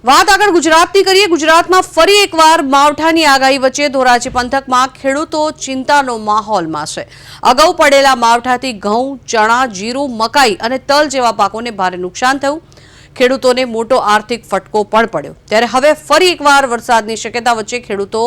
વાત આગળ ગુજરાતની કરીએ। ગુજરાતમાં ફરી એકવાર માવઠાની આગાહી વચ્ચે ધોરાજી પંથકમાં ખેડૂતો ચિંતાનો માહોલમાં છે। અગાઉ પડેલા માવઠાથી ઘઉં, ચણા, જીરું, મકાઈ અને તલ જેવા પાકોને ભારે નુકસાન થયું। ખેડૂતોને મોટો આર્થિક ફટકો પણ પડ્યો। ત્યારે હવે ફરી એકવાર વરસાદની શક્યતા વચ્ચે ખેડૂતો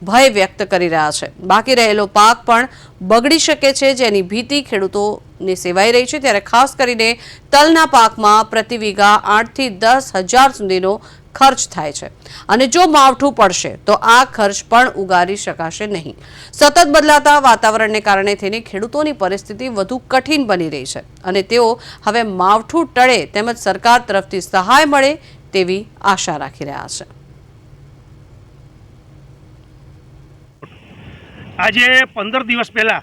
ભય વ્યક્ત કરી રહ્યા છે। બાકી રહેલો પાક પણ બગડી શકે છે, જેની ભીતિ ખેડૂતોને સેવાઈ રહી છે। ત્યારે ખાસ કરીને તલના પાકમાં પ્રતિ વીઘા 8 થી 10 હજાર સુધીનો खर्च थाय छे अने जो मावठू पड़शे तो आ खर्च पण उगारी शकाशे नहीं। सतत बदलाता वातावरण ने कारणे थईने खेडूतोनी परिस्थिति वधु कठिन बनी रही छे अने तेओ हवे मावठू टळे तेमज सरकार तरफथी सहाय मळे तेवी आशा राखी रह्या छे। आजे 15 दिवस पहला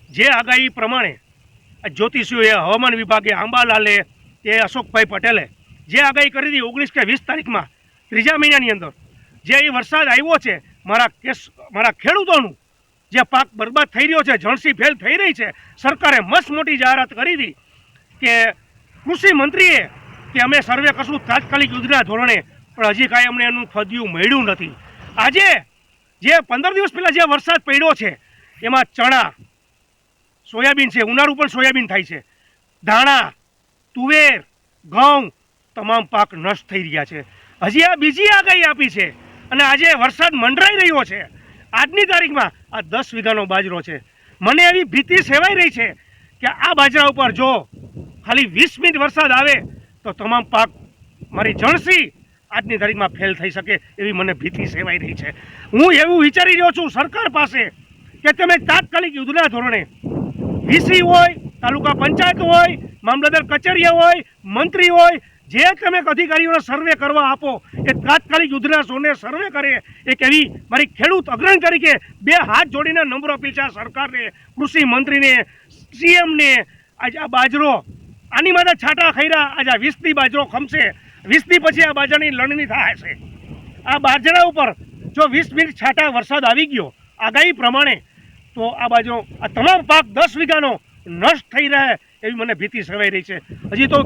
जे आगाही प्रमाणे ज्योतिषीओए हवामान विभागे आंबालाले के अशोकभाई पटेले जे आगाही करी थी 19 के 20 तारीख में त्रीजा महीनानी अंदर जे वरसाद आव्यो छे मारा खेडूतोनुं जे पाक बर्बाद थई रह्यो छे, जणसी फेल थई रही है। सरकारे मस्त मोटी जाहेरात करी थी कि कृषि मंत्रीए कि अमे सर्वे करशुं तात्कालिक युद्धना धोरणे, पण हजी कांई अमने एनुं फदियुं मळ्युं नथी। आजे जे 15 दिवस पहला जे वरसाद पड्यो छे एमां चणा, सोयाबीन छे, उनाळु पण सोयाबीन थाय छे, धाणा, तुवेर, घऊं तमाम पाक नष्ट थई रह्या छे। हजी आ बीजी आगाही आपी छे अने आज वरसाद मंडराई रह्यो छे। आजनी तारीख में आ 10 वीघानो बाजरो छे। मने एवी भीति सेवाई रही है कि आ बाजरा उपर जो खाली 20 मिनिट वरसाद आवे तो तमाम पाक मारी जणसी आजनी तारीख में फेल थई शके एवी मने भीति सेवाई रही है। हूँ एवुं विचारी रह्यो छुं सरकार पासे कि तमे तात्कालिक युद्धना धोरणे वीसी होय, तालुका पंचायत होय, मामलतदार कचेरीया होय, मंत्री होय, जे तमे अधिकारीओने सर्वे करवा आपो ए तात्कालिक युद्धना सोने सर्वे करे। एक एवी मारी खेडूत अग्रणी तरीके बे हाथ जोड़ीने नम्र अपील छे सरकारने, कृषि मंत्रीने, सीएम ने। आज आ बाजरो आनी माटे छाटा खैरा आज 20 दी बाजरो खमशे, 20 दी पछी आ बाજરાની લણણી થાય છે। આ બાજરા ઉપર જો 20 મિનિટ છાટા વરસાદ આવી ગયો આગાહી પ્રમાણે તો આ બાજરો આ તમામ પાક 10 વીઘાનો નષ્ટ થઈ રહે એવી મને ભીતિ સેવાઈ રહી છે। હજી તો